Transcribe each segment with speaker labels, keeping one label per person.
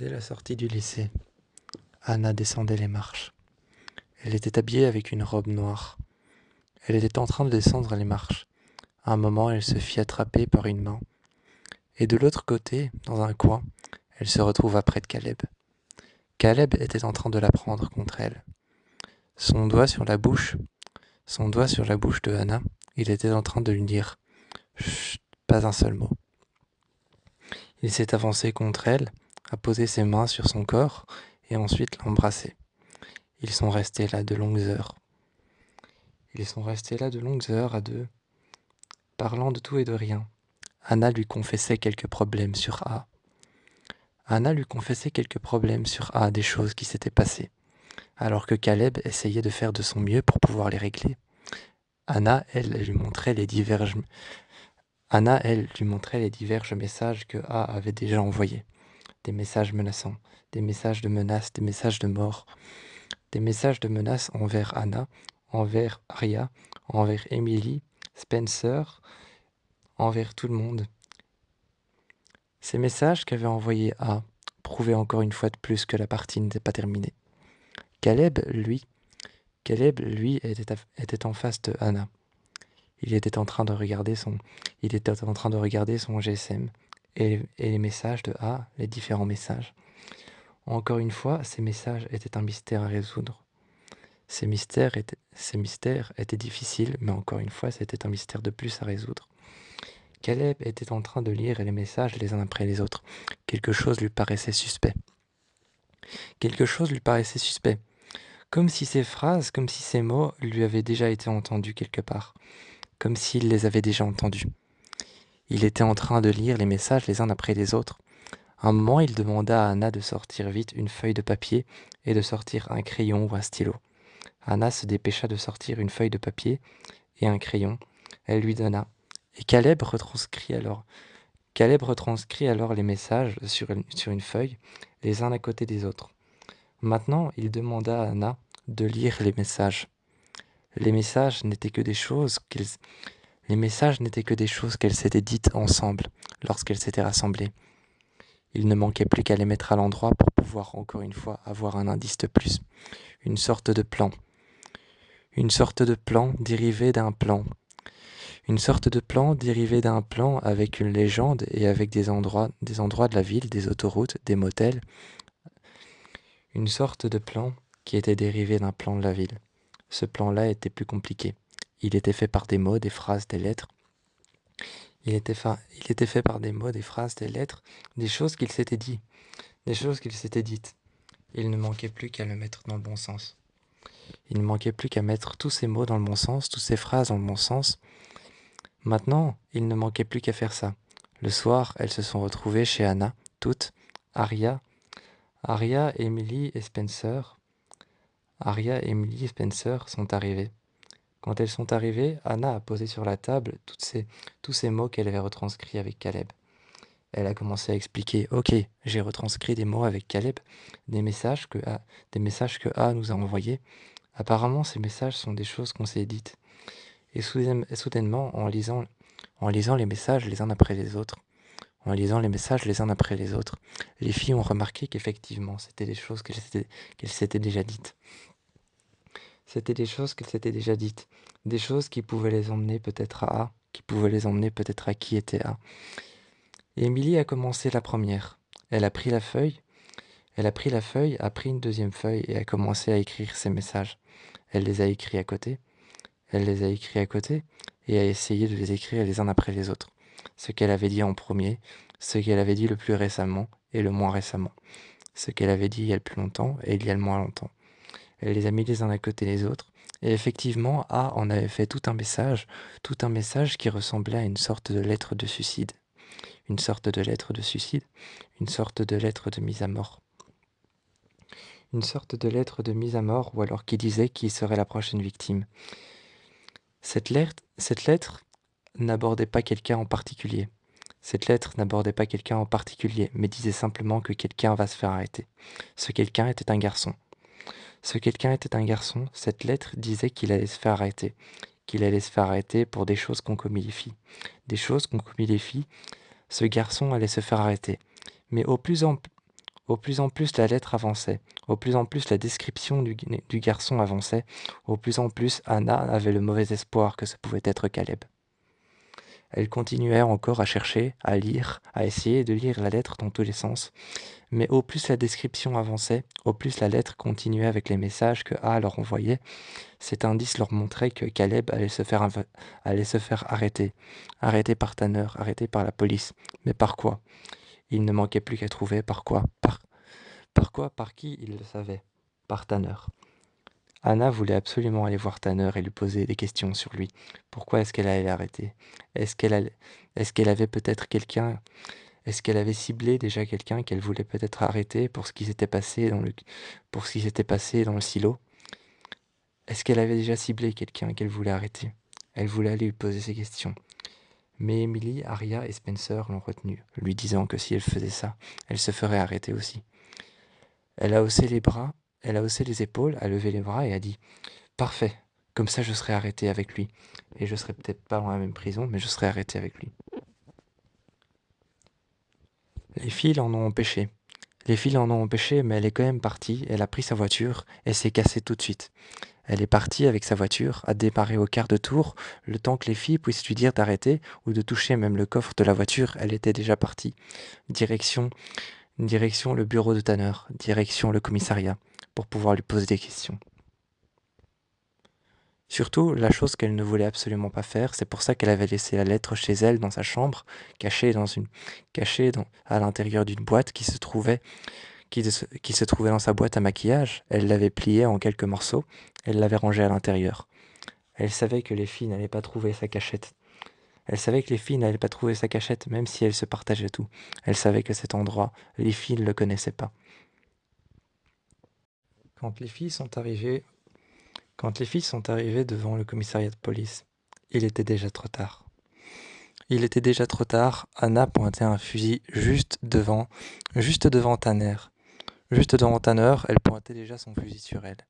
Speaker 1: Dès la sortie du lycée, Anna descendait les marches. Elle était habillée avec une robe noire. Elle était en train de descendre les marches. À un moment, elle se fit attraper par une main. Et de l'autre côté, dans un coin, elle se retrouva près de Caleb. Caleb était en train de la prendre contre elle. Son doigt sur la bouche de Anna, il était en train de lui dire « Chut, pas un seul mot ». Il s'est avancé contre elle, a posé ses mains sur son corps et ensuite l'a embrassée. Ils sont restés là de longues heures. Ils sont restés là de longues heures à deux, parlant de tout et de rien. Anna lui confessait quelques problèmes sur A. Anna lui confessait quelques problèmes sur A, des choses qui s'étaient passées, alors que Caleb essayait de faire de son mieux pour pouvoir les régler. Anna, elle lui montrait les divers messages que A avait déjà envoyés. Des messages menaçants, des messages de menaces, des messages de mort, des messages de menaces envers Anna, envers Arya, envers Emily, Spencer, envers tout le monde. Ces messages qu'avait envoyés A prouvaient encore une fois de plus que la partie n'était pas terminée. Caleb, lui, était en face de Anna. Il était en train de regarder son GSM et les messages de A, les différents messages. Encore une fois, ces messages étaient un mystère à résoudre. Ces mystères étaient difficiles, mais encore une fois, c'était un mystère de plus à résoudre. Caleb était en train de lire les messages les uns après les autres. Quelque chose lui paraissait suspect. Comme si ces phrases, comme si ces mots lui avaient déjà été entendus quelque part. Comme s'il les avait déjà entendus. Il était en train de lire les messages les uns après les autres. À un moment, il demanda à Anna de sortir vite une feuille de papier et de sortir un crayon ou un stylo. Anna se dépêcha de sortir une feuille de papier et un crayon. Elle lui donna. Et Caleb retranscrit alors les messages sur une feuille, les uns à côté des autres. Maintenant, il demanda à Anna de lire les messages. Les messages n'étaient que des choses qu'elles s'étaient dites ensemble lorsqu'elles s'étaient rassemblées. Il ne manquait plus qu'à les mettre à l'endroit pour pouvoir encore une fois avoir un indice de plus. Une sorte de plan dérivé d'un plan. Une sorte de plan dérivé d'un plan avec une légende et avec des endroits de la ville, des autoroutes, des motels. Une sorte de plan qui était dérivé d'un plan de la ville. Ce plan-là était plus compliqué. Il était fait par des mots, des phrases, des lettres. Il était fait par des mots, des phrases, des lettres, des choses qu'il s'était dit, des choses qu'il s'était dites. Il ne manquait plus qu'à le mettre dans le bon sens. Il ne manquait plus qu'à mettre tous ces mots dans le bon sens, toutes ces phrases dans le bon sens. Maintenant, il ne manquait plus qu'à faire ça. Le soir, elles se sont retrouvées chez Anna, toutes, Arya, Emily et Spencer. Arya, Emily et Spencer sont arrivées. Quand elles sont arrivées, Anna a posé sur la table tous ces mots qu'elle avait retranscrits avec Caleb. Elle a commencé à expliquer « Ok, j'ai retranscrit des mots avec Caleb, des messages que A nous a envoyés. Apparemment, ces messages sont des choses qu'on s'est dites. » Et soudainement, en lisant les messages les uns après les autres, les filles ont remarqué qu'effectivement, c'était des choses qu'elles s'étaient déjà dites. C'était des choses qu'elles s'étaient déjà dites. Des choses qui pouvaient les emmener peut-être à A, qui pouvaient les emmener peut-être à qui était A. Et Émilie a commencé la première. Elle a pris la feuille, a pris une deuxième feuille et a commencé à écrire ses messages. Elle les a écrits à côté. Et a essayé de les écrire les uns après les autres. Ce qu'elle avait dit en premier, ce qu'elle avait dit le plus récemment et le moins récemment. Ce qu'elle avait dit il y a le plus longtemps et il y a le moins longtemps. Elle les a mis les uns à côté des autres. Et effectivement, A en avait fait tout un message qui ressemblait à une sorte de lettre de suicide. Une sorte de lettre de mise à mort. Une sorte de lettre de mise à mort, ou alors qui disait qui serait la prochaine victime. Cette lettre n'abordait pas quelqu'un en particulier. Mais disait simplement que quelqu'un va se faire arrêter. Ce quelqu'un était un garçon. Cette lettre disait qu'il allait se faire arrêter. Qu'il allait se faire arrêter pour des choses qu'ont commis les filles. Ce garçon allait se faire arrêter. Mais au plus Au plus en plus la lettre avançait, au plus en plus la description du garçon avançait, au plus en plus Anna avait le mauvais espoir que ce pouvait être Caleb. Elle continuait encore à chercher, à lire, à essayer de lire la lettre dans tous les sens, mais au plus la description avançait, au plus la lettre continuait avec les messages que A leur envoyait. Cet indice leur montrait que Caleb allait se faire arrêter. Arrêté par Tanner, arrêté par la police. Mais par quoi? Il ne manquait plus qu'à trouver par quoi. Par quoi? Par qui? Il le savait. Par Tanner. Anna voulait absolument aller voir Tanner et lui poser des questions sur lui. Pourquoi est-ce qu'elle allait l'arrêter? Est-ce qu'elle avait peut-être quelqu'un? Est-ce qu'elle avait ciblé déjà quelqu'un qu'elle voulait peut-être arrêter pour ce qui s'était passé dans le silo? Est-ce qu'elle avait déjà ciblé quelqu'un qu'elle voulait arrêter? Elle voulait aller lui poser ces questions. Mais Emily, Arya et Spencer l'ont retenue, lui disant que si elle faisait ça, elle se ferait arrêter aussi. Elle a haussé les bras, elle a haussé les épaules, a levé les bras et a dit « Parfait, comme ça je serai arrêtée avec lui. Et je serai peut-être pas dans la même prison, mais je serai arrêtée avec lui. » Les filles l'en ont empêché. Les filles l'en ont empêché, mais elle est quand même partie, elle a pris sa voiture et s'est cassée tout de suite. Elle est partie avec sa voiture, a démarré au quart de tour, le temps que les filles puissent lui dire d'arrêter ou de toucher même le coffre de la voiture, elle était déjà partie. Direction le bureau de Tanner, direction le commissariat, pour pouvoir lui poser des questions. Surtout, la chose qu'elle ne voulait absolument pas faire, c'est pour ça qu'elle avait laissé la lettre chez elle dans sa chambre, à l'intérieur d'une boîte qui se trouvait dans sa boîte à maquillage. Elle l'avait pliée en quelques morceaux, elle l'avait rangée à l'intérieur. Elle savait que les filles n'allaient pas trouver sa cachette. Elle savait que les filles n'allaient pas trouver sa cachette, même si elles se partageaient tout. Elle savait que cet endroit, les filles ne le connaissaient pas. Quand les filles sont arrivées devant le commissariat de police, il était déjà trop tard. Il était déjà trop tard, Anna pointait un fusil juste devant Tanner. Juste devant Tanner, elle pointait déjà son fusil sur elle.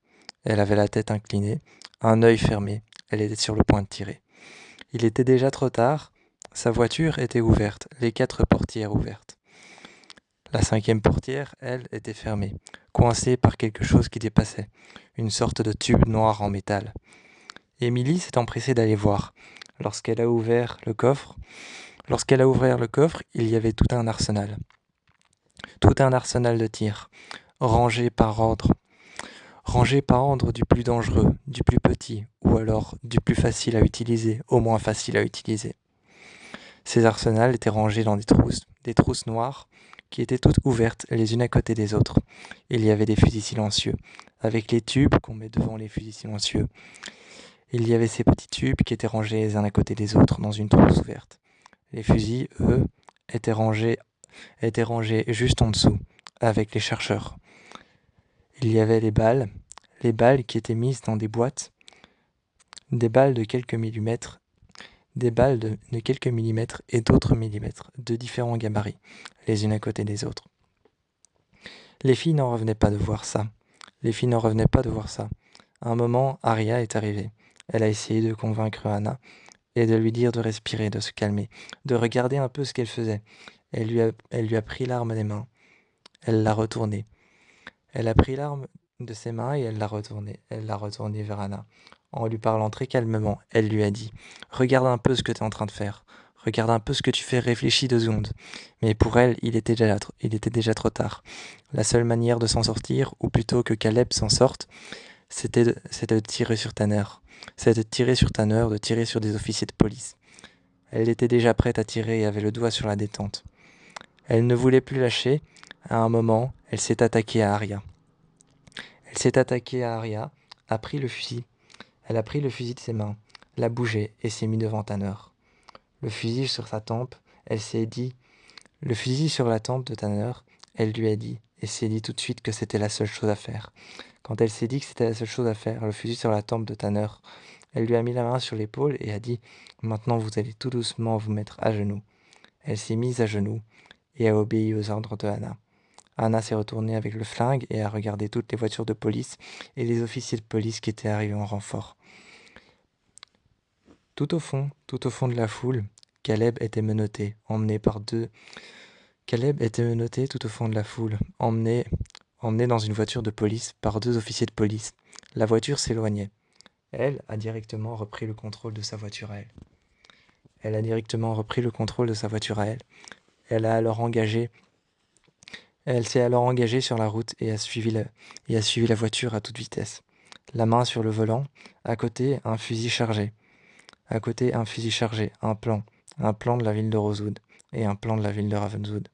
Speaker 1: Elle avait la tête inclinée, un œil fermé, elle était sur le point de tirer. Il était déjà trop tard, sa voiture était ouverte, les 4 portières ouvertes. La 5e portière, elle, était fermée, coincée par quelque chose qui dépassait, une sorte de tube noir en métal. Émilie s'est empressée d'aller voir. Lorsqu'elle a ouvert le coffre, il y avait tout un arsenal de tirs, rangé par ordre du plus dangereux, du plus petit, ou alors du plus facile à utiliser, au moins facile à utiliser. Ces arsenals étaient rangés dans des trousses noires, qui étaient toutes ouvertes les unes à côté des autres. Il y avait des fusils silencieux, avec les tubes qu'on met devant les fusils silencieux. Il y avait ces petits tubes qui étaient rangés les uns à côté des autres dans une trousse ouverte. Les fusils, eux, étaient rangés juste en dessous, avec les chargeurs. Il y avait les balles qui étaient mises dans des boîtes, des balles de quelques millimètres, et d'autres millimètres, de différents gabarits, les unes à côté des autres. Les filles n'en revenaient pas de voir ça. À un moment, Arya est arrivée. Elle a essayé de convaincre Anna et de lui dire de respirer, de se calmer, de regarder un peu ce qu'elle faisait. Elle lui a pris l'arme des mains. Elle l'a retournée. Elle a pris l'arme de ses mains et elle l'a retournée. Elle l'a retournée vers Anna. En lui parlant très calmement, elle lui a dit « Regarde un peu ce que tu es en train de faire. Regarde un peu ce que tu fais, réfléchis 2 secondes. » Mais pour elle, il était déjà trop tard. La seule manière de s'en sortir, ou plutôt que Caleb s'en sorte, c'était de tirer sur Tanner. C'était de tirer sur Tanner, de tirer sur des officiers de police. Elle était déjà prête à tirer et avait le doigt sur la détente. Elle ne voulait plus lâcher. À un moment, elle s'est attaquée à Arya. A pris le fusil. Elle a pris le fusil de ses mains, l'a bougé et s'est mis devant Tanner. Le fusil sur sa tempe, le fusil sur la tempe de Tanner, elle lui a dit, et s'est dit tout de suite que c'était la seule chose à faire. Quand elle s'est dit que c'était la seule chose à faire, le fusil sur la tempe de Tanner, elle lui a mis la main sur l'épaule et a dit « Maintenant vous allez tout doucement vous mettre à genoux ». Elle s'est mise à genoux et a obéi aux ordres de Anna. Anna s'est retournée avec le flingue et a regardé toutes les voitures de police et les officiers de police qui étaient arrivés en renfort. Tout au fond de la foule, Caleb était menotté, emmené par deux Caleb était menotté tout au fond de la foule, emmené dans une voiture de police par 2 officiers de police. La voiture s'éloignait. Elle a directement repris le contrôle de sa voiture à elle. Elle a directement repris le contrôle de sa voiture à elle. Elle s'est alors engagée sur la route et a suivi la voiture à toute vitesse. La main sur le volant, à côté un fusil chargé. À côté un fusil chargé, un plan de la ville de Rosewood et un plan de la ville de Ravenswood.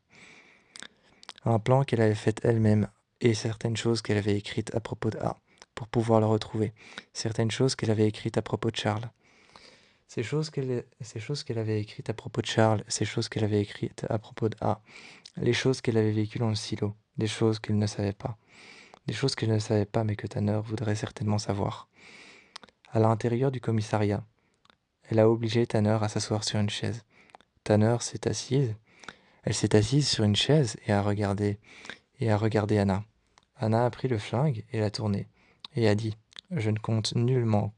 Speaker 1: Un plan qu'elle avait fait elle-même et certaines choses qu'elle avait écrites à propos de A pour pouvoir le retrouver. Certaines choses qu'elle avait écrites à propos de Charles. Ces choses qu'elle avait écrites à propos de Charles, ces choses qu'elle avait écrites à propos de A, les choses qu'elle avait vécues dans le silo, des choses qu'elle ne savait pas. Des choses qu'elle ne savait pas mais que Tanner voudrait certainement savoir. À l'intérieur du commissariat, elle a obligé Tanner à s'asseoir sur une chaise. Tanner s'est assise. Elle s'est assise sur une chaise et a regardé Anna. Anna a pris le flingue et l'a tourné et a dit « Je ne compte nullement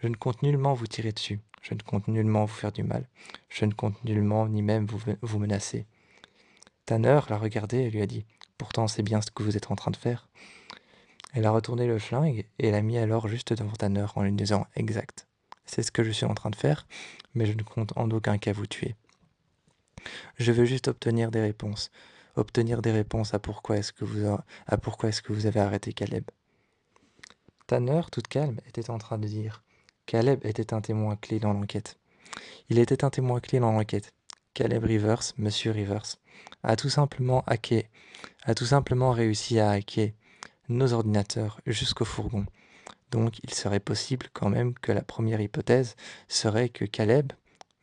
Speaker 1: vous tirer dessus. Je ne compte nullement vous faire du mal. Je ne compte nullement ni même vous menacer. » Tanner l'a regardé et lui a dit « Pourtant c'est bien ce que vous êtes en train de faire. » Elle a retourné le flingue et l'a mis alors juste devant Tanner en lui disant « Exact. C'est ce que je suis en train de faire, mais je ne compte en aucun cas vous tuer. Je veux juste obtenir des réponses. Obtenir des réponses à pourquoi est-ce que vous avez arrêté Caleb. » Tanner, toute calme, était en train de dire « Caleb était un témoin clé dans l'enquête. Il était un témoin clé dans l'enquête. Caleb Rivers, Monsieur Rivers, a tout simplement réussi à hacker nos ordinateurs jusqu'au fourgon. Donc il serait possible quand même que la première hypothèse serait que Caleb,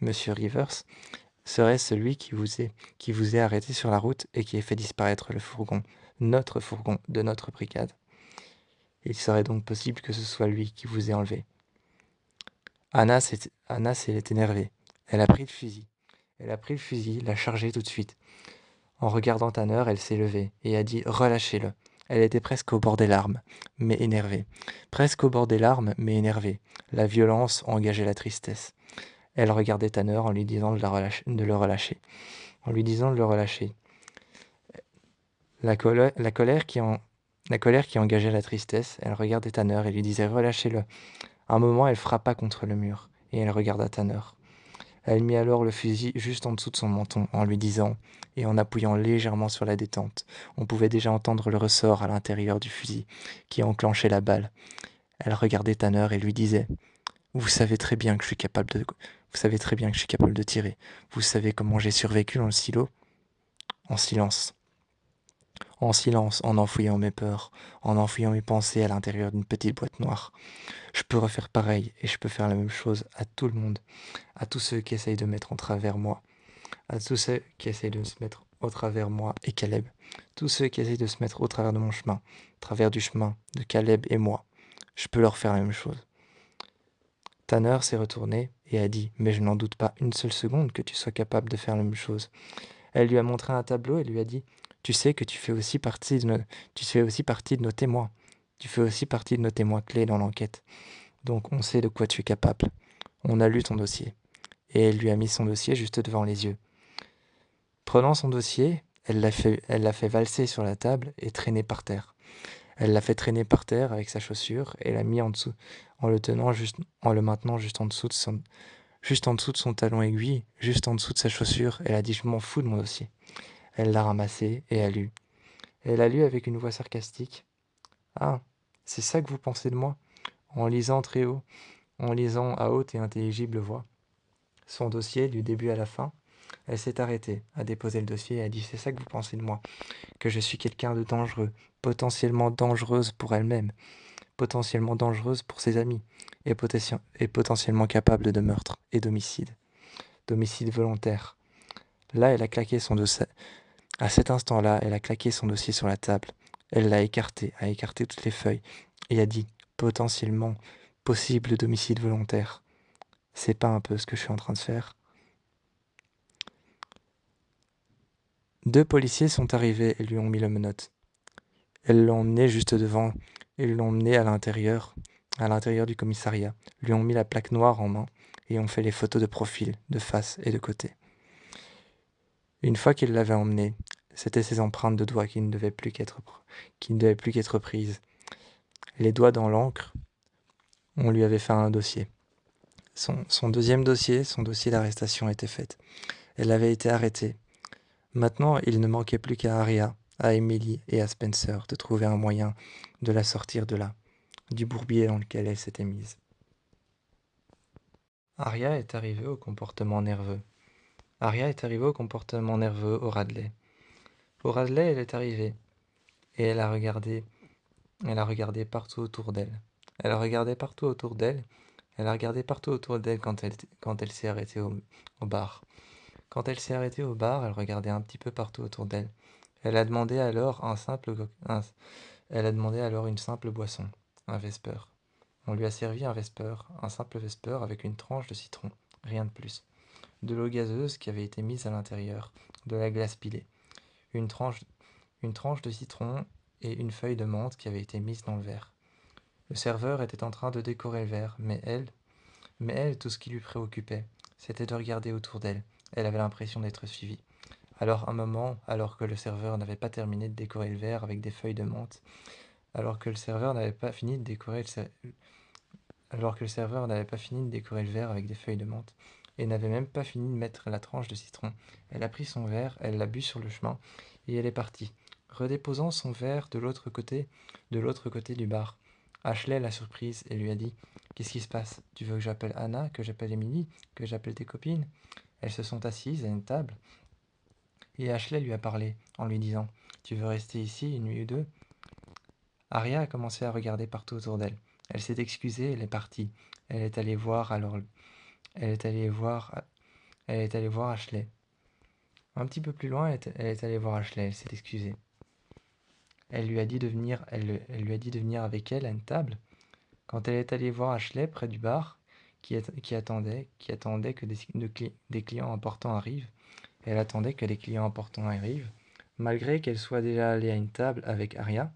Speaker 1: Monsieur Rivers, serait celui qui vous ait arrêté sur la route et qui ait fait disparaître le fourgon, notre fourgon de notre brigade. Il serait donc possible que ce soit lui qui vous ait enlevé. » Anna s'est énervée. Elle a pris le fusil, l'a chargé tout de suite. En regardant Tanner, elle s'est levée et a dit « Relâchez-le ». Elle était presque au bord des larmes, mais énervée. Presque au bord des larmes, mais énervée. La violence engageait la tristesse. Elle regardait Tanner en lui disant de le relâcher. En lui disant de le relâcher. La colère qui engageait la tristesse, elle regardait Tanner et lui disait « Relâchez-le ». Un moment, elle frappa contre le mur, et elle regarda Tanner. Elle mit alors le fusil juste en dessous de son menton, en lui disant, et en appuyant légèrement sur la détente. On pouvait déjà entendre le ressort à l'intérieur du fusil, qui enclenchait la balle. Elle regardait Tanner et lui disait, « Vous savez très bien que je suis capable de tirer. Vous savez comment j'ai survécu dans le silo ?» En silence. En silence, en enfouillant mes peurs, en enfouillant mes pensées à l'intérieur d'une petite boîte noire. Je peux refaire pareil, et je peux faire la même chose à tout le monde, à tous ceux qui essayent de mettre en travers moi, à tous ceux qui essayent de se mettre au travers moi et Caleb, tous ceux qui essayent de se mettre au travers de mon chemin, au travers du chemin de Caleb et moi. Je peux leur faire la même chose. Tanner s'est retourné et a dit « Mais je n'en doute pas une seule seconde que tu sois capable de faire la même chose. » Elle lui a montré un tableau et lui a dit « Tu sais que tu fais aussi partie de nos témoins. Tu fais aussi partie de nos témoins clés dans l'enquête. Donc on sait de quoi tu es capable. On a lu ton dossier. » Et elle lui a mis son dossier juste devant les yeux. Prenant son dossier, elle l'a fait valser sur la table et traîner par terre. Elle l'a fait traîner par terre avec sa chaussure et l'a mis en dessous, en le maintenant juste en dessous de son talon aiguille, juste en dessous de sa chaussure. Elle a dit « Je m'en fous de mon dossier ». Elle l'a ramassé et a lu. Elle a lu avec une voix sarcastique. « Ah, c'est ça que vous pensez de moi ?» En lisant à haute et intelligible voix son dossier du début à la fin, elle s'est arrêtée, a déposé le dossier et a dit « C'est ça que vous pensez de moi, que je suis quelqu'un de dangereux, potentiellement dangereuse pour elle-même, potentiellement dangereuse pour ses amis, et potentiellement capable de meurtre et d'homicide volontaire. » Là, elle a claqué son dossier. À cet instant-là, elle a claqué son dossier sur la table. Elle l'a écarté, a écarté toutes les feuilles, et a dit « Potentiellement possible d'homicide volontaire. » C'est pas un peu ce que je suis en train de faire? 2 policiers sont arrivés et lui ont mis la menotte. Ils l'ont emmené juste devant, ils l'ont emmené à l'intérieur du commissariat, lui ont mis la plaque noire en main et ont fait les photos de profil, de face et de côté. Une fois qu'il l'avait emmenée, c'était ses empreintes de doigts qui ne devaient plus qu'être prises. Les doigts dans l'encre, on lui avait fait un dossier. Son deuxième dossier, son dossier d'arrestation était fait. Elle avait été arrêtée. Maintenant, il ne manquait plus qu'à Aria, à Emily et à Spencer de trouver un moyen de la sortir de là, du bourbier dans lequel elle s'était mise. Aria est arrivée au comportement nerveux. Aria est arrivée au comportement nerveux au Radley. Au Radley, elle est arrivée, et elle a regardé partout autour d'elle. Elle a regardé partout autour d'elle, elle a regardé partout autour d'elle quand elle s'est arrêtée au bar. Quand elle s'est arrêtée au bar, elle regardait un petit peu partout autour d'elle. Elle a demandé alors elle a demandé alors une simple boisson, un Vesper. On lui a servi un simple Vesper avec une tranche de citron, rien de plus. De l'eau gazeuse qui avait été mise à l'intérieur, de la glace pilée, une tranche, une tranche de citron et une feuille de menthe qui avait été mise dans le verre. Le serveur était en train de décorer le verre, mais elle, tout ce qui lui préoccupait, c'était de regarder autour d'elle. Elle avait l'impression d'être suivie. Alors un moment, alors que le serveur n'avait pas terminé de décorer le verre avec des feuilles de menthe, alors que le serveur n'avait pas fini de décorer alors que le serveur n'avait pas fini de décorer le verre avec des feuilles de menthe, et n'avait même pas fini de mettre la tranche de citron, elle a pris son verre, elle l'a bu sur le chemin, et elle est partie, redéposant son verre de l'autre côté du bar. Ashley l'a surprise et lui a dit: «Qu'est-ce qui se passe? Tu veux que j'appelle Anna, que j'appelle Emily, que j'appelle tes copines?» Elles se sont assises à une table, et Ashley lui a parlé, en lui disant: «Tu veux rester ici une nuit ou deux?» Aria a commencé à regarder partout autour d'elle. Elle s'est excusée, elle est partie. Elle est allée voir alors, elle est allée voir, elle est allée voir Ashley. Un petit peu plus loin, elle est allée voir Ashley, elle s'est excusée. Elle lui a dit de venir, elle lui a dit de venir avec elle à une table. Quand elle est allée voir Ashley près du bar, qui attendait que des clients importants arrivent, elle attendait que les clients importants arrivent, malgré qu'elle soit déjà allée à une table avec Aria.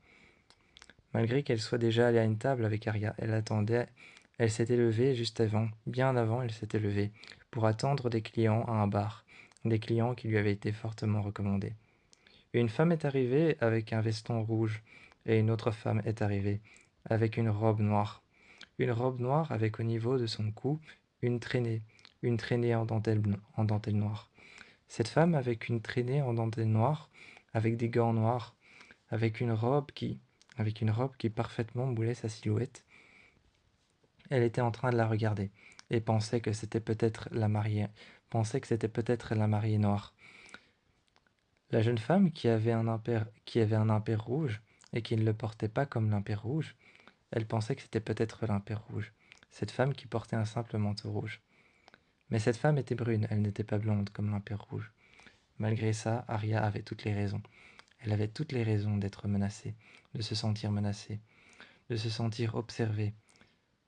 Speaker 1: Malgré qu'elle soit déjà allée à une table avec Aria, elle attendait, elle s'était levée juste avant, bien avant elle s'était levée, pour attendre des clients à un bar, des clients qui lui avaient été fortement recommandés. Une femme est arrivée avec un veston rouge, et une autre femme est arrivée avec une robe noire. Une robe noire avec au niveau de son cou une traînée en dentelle noire. Cette femme avec une traînée en dentelle noire, avec des gants noirs, avec une robe qui, avec une robe qui parfaitement moulait sa silhouette. Elle était en train de la regarder et pensait que c'était peut-être la mariée noire. La jeune femme qui avait un impair rouge et qui ne le portait pas comme l'impair rouge, elle pensait que c'était peut-être l'impair rouge. Cette femme qui portait un simple manteau rouge. Mais cette femme était brune, elle n'était pas blonde comme l'impair rouge. Malgré ça, Aria avait toutes les raisons. Elle avait toutes les raisons d'être menacée, de se sentir menacée, de se sentir observée.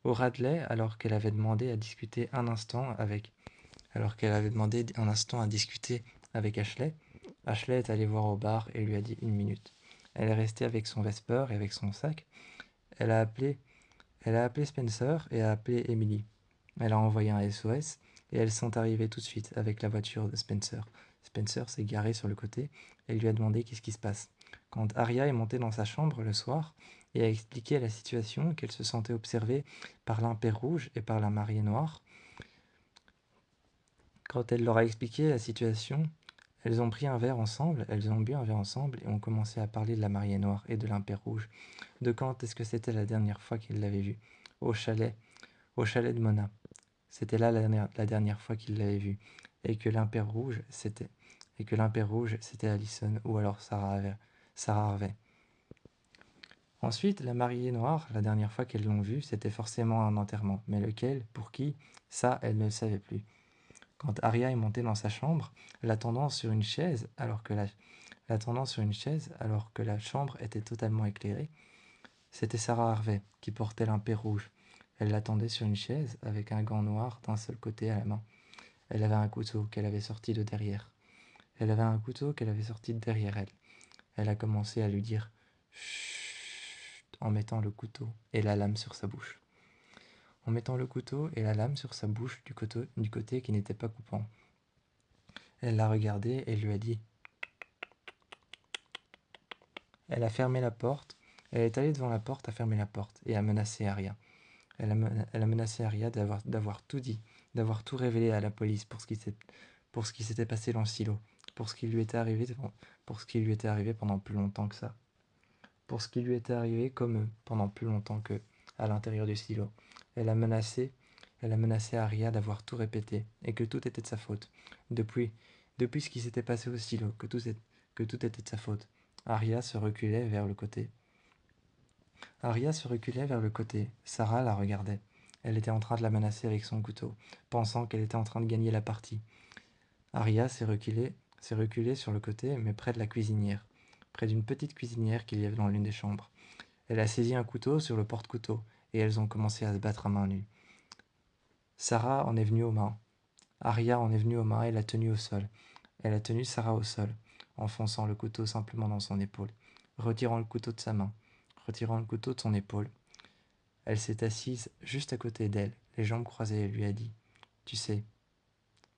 Speaker 1: Au Radley, alors qu'elle avait demandé un instant à discuter avec Ashley, Ashley est allée voir au bar et lui a dit 1 minute. Elle est restée avec son Vesper et avec son sac. Elle a appelé, elle a appelé Spencer et a appelé Emily. Elle a envoyé un SOS et elles sont arrivées tout de suite avec la voiture de Spencer. Spencer s'est garé sur le côté et lui a demandé qu'est-ce qui se passe. Quand Aria est montée dans sa chambre le soir et a expliqué la situation, qu'elle se sentait observée par l'impair rouge et par la mariée noire, quand elle leur a expliqué la situation, elles ont pris un verre ensemble, elles ont bu un verre ensemble et ont commencé à parler de la mariée noire et de l'impair rouge. De quand est-ce que c'était la dernière fois qu'ils l'avaient vue? Au chalet de Mona. C'était là la dernière fois qu'il l'avait vue. Et que l'impair rouge, c'était Allison ou alors Sarah Harvey. Ensuite, la mariée noire, la dernière fois qu'elles l'ont vue, c'était forcément un enterrement. Mais lequel? Pour qui? Ça, elle ne le savait plus. Quand Aria est montée dans sa chambre, l'attendant sur une chaise, alors que la chambre était totalement éclairée, c'était Sarah Harvey qui portait l'impair rouge. Elle l'attendait sur une chaise avec un gant noir d'un seul côté à la main. Elle avait un couteau qu'elle avait sorti de derrière. Elle. Elle a commencé à lui dire chut en mettant le couteau et la lame sur sa bouche. Du côté qui n'était pas coupant. Elle l'a regardé et lui a dit. Elle a fermé la porte. Elle est allée devant la porte, a fermé la porte et a menacé Arya. Elle a menacé Arya d'avoir tout dit, d'avoir tout révélé à la police pour ce qui s'était passé dans le silo, pour ce qui lui était arrivé, pendant plus longtemps que ça, pour ce qui lui était arrivé comme eux pendant plus longtemps qu'eux à l'intérieur du silo. Elle a menacé, Arya d'avoir tout répété et que tout était de sa faute. Depuis ce qui s'était passé au silo, que tout était de sa faute. Arya se reculait vers le côté. Sarah la regardait. Elle était en train de la menacer avec son couteau, pensant qu'elle était en train de gagner la partie. Arya s'est reculée sur le côté, mais près de la cuisinière, près d'une petite cuisinière qu'il y avait dans l'une des chambres. Elle a saisi un couteau sur le porte-couteau, et elles ont commencé à se battre à main nue. Sarah en est venue aux mains. Arya en est venue aux mains et l'a tenue au sol. Elle a tenu Sarah au sol, enfonçant le couteau simplement dans son épaule, retirant le couteau de sa main, retirant le couteau de son épaule. Elle s'est assise juste à côté d'elle, les jambes croisées, et lui a dit « Tu sais,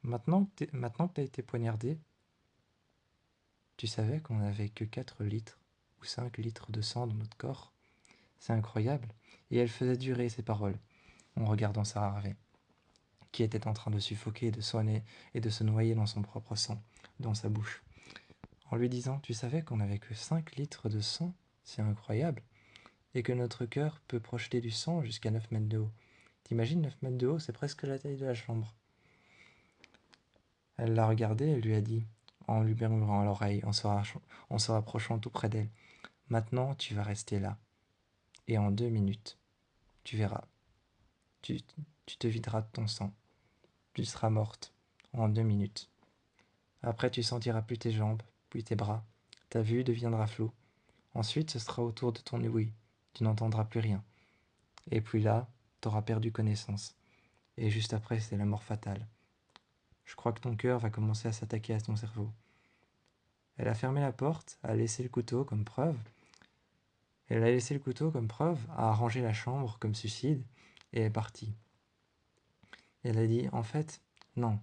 Speaker 1: maintenant que t'as été poignardée, tu savais qu'on n'avait que 4 litres ou 5 litres de sang dans notre corps? C'est incroyable. » Et elle faisait durer ses paroles, en regardant Sarah Harvey, qui était en train de suffoquer et de se noyer dans son propre sang, dans sa bouche. En lui disant « Tu savais qu'on n'avait que 5 litres de sang? C'est incroyable. Et que notre cœur peut projeter du sang jusqu'à 9 mètres de haut. T'imagines 9 mètres de haut, c'est presque la taille de la chambre. » Elle l'a regardé et lui a dit, en lui murmurant à l'oreille, en se rapprochant tout près d'elle, « Maintenant, tu vas rester là. Et en 2 minutes, tu verras. Tu te videras de ton sang. Tu seras morte. En 2 minutes. Après, tu sentiras plus tes jambes, puis tes bras. Ta vue deviendra floue. Ensuite, ce sera autour de ton ouïe. Tu n'entendras plus rien. Et puis là, t'auras perdu connaissance. Et juste après, c'est la mort fatale. Je crois que ton cœur va commencer à s'attaquer à ton cerveau. » Elle a fermé la porte, a laissé le couteau comme preuve. A arrangé la chambre comme suicide, et est partie. Elle a dit, en fait, non,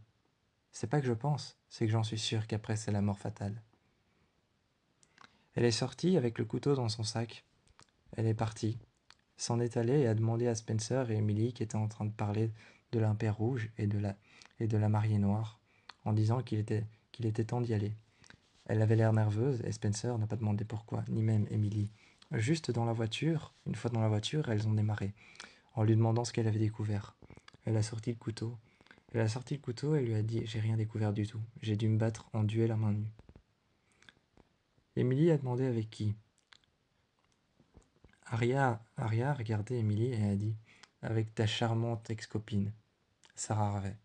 Speaker 1: c'est pas que je pense, c'est que j'en suis sûre qu'après c'est la mort fatale. Elle est sortie avec le couteau dans son sac. Elle est partie, s'en est allée et a demandé à Spencer et Emily qui étaient en train de parler de l'Impair Rouge et de la Mariée Noire, en disant qu'il était temps d'y aller. Elle avait l'air nerveuse et Spencer n'a pas demandé pourquoi, ni même Emily. Juste dans la voiture, une fois dans la voiture, elles ont démarré, en lui demandant ce qu'elle avait découvert. Elle a sorti le couteau. Et lui a dit « J'ai rien découvert du tout. J'ai dû me battre en duel à main nue. » Emily a demandé avec qui. Arya a regardé Emily et a dit « Avec ta charmante ex-copine, Sarah Harvey.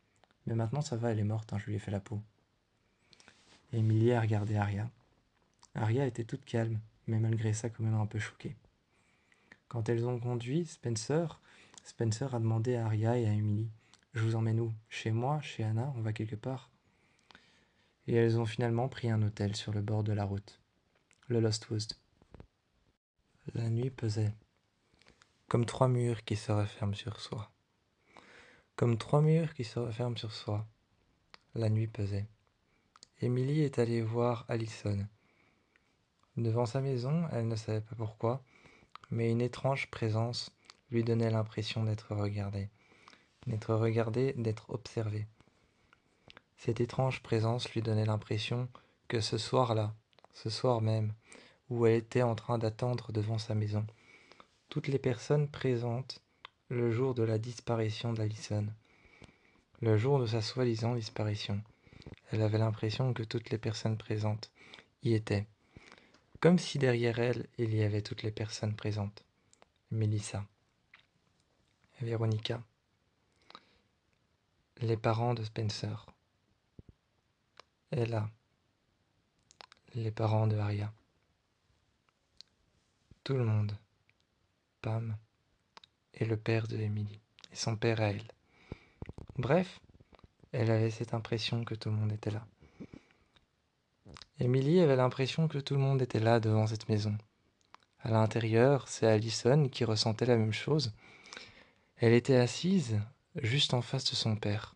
Speaker 1: Mais maintenant ça va, elle est morte, je lui ai fait la peau. » Emily a regardé Arya. Arya était toute calme, mais malgré ça quand même un peu choquée. Quand elles ont conduit, Spencer a demandé à Arya et à Emily « Je vous emmène où? Chez moi? Chez Anna? On va quelque part ?» Et elles ont finalement pris un hôtel sur le bord de la route, le Lost Woods. La nuit pesait, comme 3 murs qui se referment sur soi. Comme 3 murs qui se referment sur soi, la nuit pesait. Emily est allée voir Allison. Devant sa maison, elle ne savait pas pourquoi, mais une étrange présence lui donnait l'impression d'être regardée, d'être observée. Cette étrange présence lui donnait l'impression que ce soir-là, ce soir même, où elle était en train d'attendre devant sa maison, toutes les personnes présentes le jour de la disparition d'Allison, le jour de sa soi-disant disparition, elle avait l'impression que toutes les personnes présentes y étaient, comme si derrière elle, il y avait toutes les personnes présentes. Melissa, Véronica, les parents de Spencer, Ella, les parents de Arya, tout le monde, Pam et le père de Emily, et son père à elle. Bref, elle avait cette impression que tout le monde était là. Emily avait l'impression que tout le monde était là devant cette maison. À l'intérieur, c'est Allison qui ressentait la même chose. Elle était assise juste en face de son père.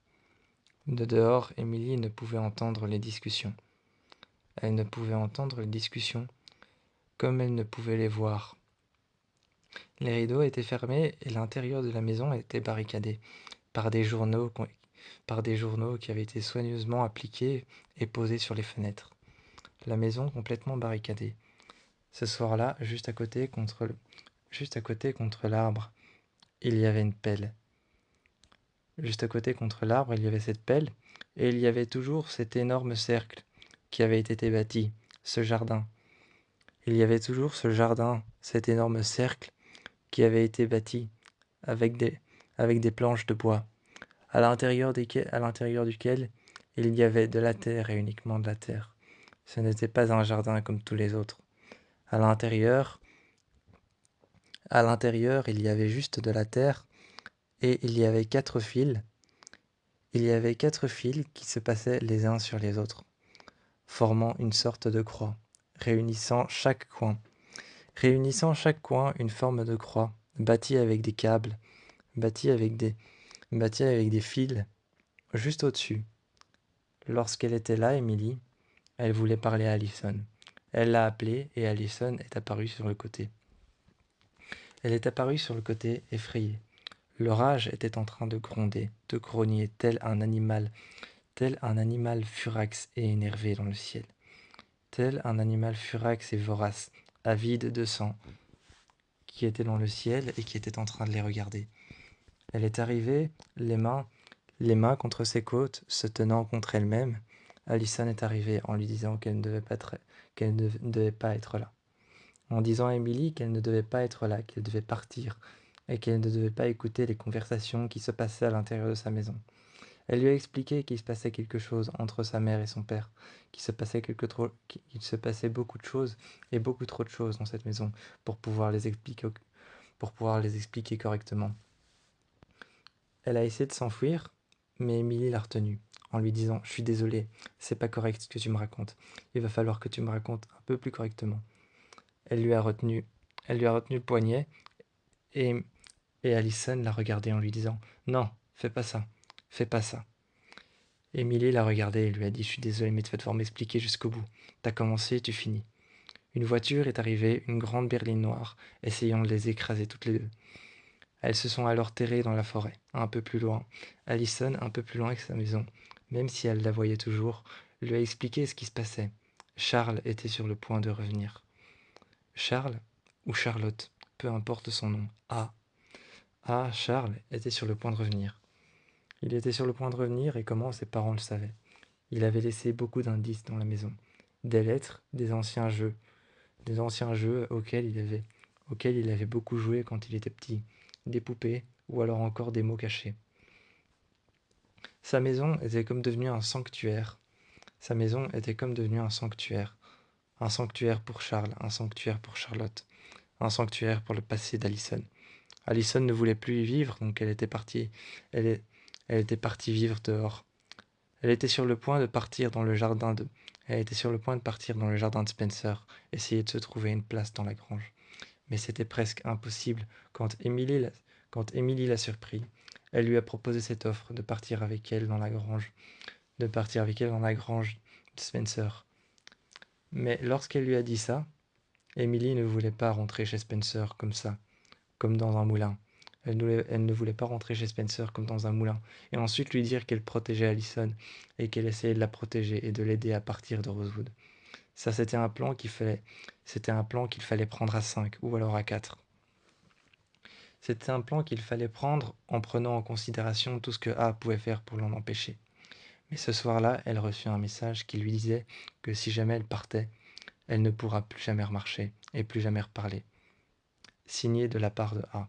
Speaker 1: De dehors, Émilie ne pouvait entendre les discussions. Elle ne pouvait entendre les discussions comme elle ne pouvait les voir. Les rideaux étaient fermés et l'intérieur de la maison était barricadé par des journaux, qui avaient été soigneusement appliqués et posés sur les fenêtres. La maison complètement barricadée. Ce soir-là, juste à côté contre l'arbre, il y avait une pelle. Juste à côté contre l'arbre, il y avait cette pelle, et il y avait toujours cet énorme cercle qui avait été bâti, ce jardin. Il y avait toujours ce jardin, cet énorme cercle qui avait été bâti avec des planches de bois, à l'intérieur duquel il y avait de la terre et uniquement de la terre. Ce n'était pas un jardin comme tous les autres. À l'intérieur, il y avait juste de la terre et il y avait 4 fils. Il y avait 4 fils qui se passaient les uns sur les autres, formant une sorte de croix, réunissant chaque coin une forme de croix, bâtie avec des câbles, bâtie avec des, bâtie avec des fils, juste au-dessus. Lorsqu'elle était là, Emily, elle voulait parler à Allison. Elle l'a appelée et Allison est apparue sur le côté. Elle est apparue sur le côté, effrayée. L'orage était en train de gronder, de grogner, tel un animal furax et énervé dans le ciel. Tel un animal furax et vorace, avide de sang, qui était dans le ciel et qui était en train de les regarder. Elle est arrivée, les mains contre ses côtes, se tenant contre elle-même. Allison est arrivée en lui disant qu'elle ne devait pas être là. En disant à Emily qu'elle ne devait pas être là, qu'elle devait partir, et qu'elle ne devait pas écouter les conversations qui se passaient à l'intérieur de sa maison. Elle lui a expliqué qu'il se passait quelque chose entre sa mère et son père, qu'il se passait beaucoup de choses et beaucoup trop de choses dans cette maison pour pouvoir les expliquer correctement. Elle a essayé de s'enfuir, mais Emily l'a retenue, en lui disant « Je suis désolée, c'est pas correct ce que tu me racontes. Il va falloir que tu me racontes un peu plus correctement. » Elle lui a retenu le poignet et, Allison l'a regardé en lui disant « Non, fais pas ça, fais pas ça. » Emily l'a regardé et lui a dit « Je suis désolée, mais tu vas devoir m'expliquer jusqu'au bout. T'as commencé, tu finis. » Une voiture est arrivée, une grande berline noire, essayant de les écraser toutes les deux. Elles se sont alors terrées dans la forêt, un peu plus loin. Allison, un peu plus loin que sa maison, même si elle la voyait toujours, lui a expliqué ce qui se passait. Charles était sur le point de revenir. Charles ou Charlotte, peu importe son nom. Charles était sur le point de revenir. Il était sur le point de revenir et comment ses parents le savaient. Il avait laissé beaucoup d'indices dans la maison. Des lettres, des anciens jeux auxquels il avait beaucoup joué quand il était petit, des poupées ou alors encore des mots cachés. Sa maison était comme devenue un sanctuaire. Un sanctuaire pour Charles, un sanctuaire pour Charlotte, un sanctuaire pour le passé d'Allison. Allison ne voulait plus y vivre, donc elle était partie vivre dehors. Elle était sur le point de partir dans le jardin de Spencer, essayer de se trouver une place dans la grange. Mais c'était presque impossible quand Emily l'a surpris. Elle lui a proposé cette offre de partir avec elle dans la grange de Spencer. Mais lorsqu'elle lui a dit ça, Emily ne voulait pas rentrer chez Spencer comme ça, comme dans un moulin. Elle ne voulait pas rentrer chez Spencer comme dans un moulin, et ensuite lui dire qu'elle protégeait Allison, et qu'elle essayait de la protéger et de l'aider à partir de Rosewood. Ça, c'était un plan qu'il fallait prendre à 5, ou alors à 4. C'était un plan qu'il fallait prendre en prenant en considération tout ce que A pouvait faire pour l'en empêcher. Mais ce soir-là, elle reçut un message qui lui disait que si jamais elle partait, elle ne pourra plus jamais remarcher et plus jamais reparler. Signé de la part de A.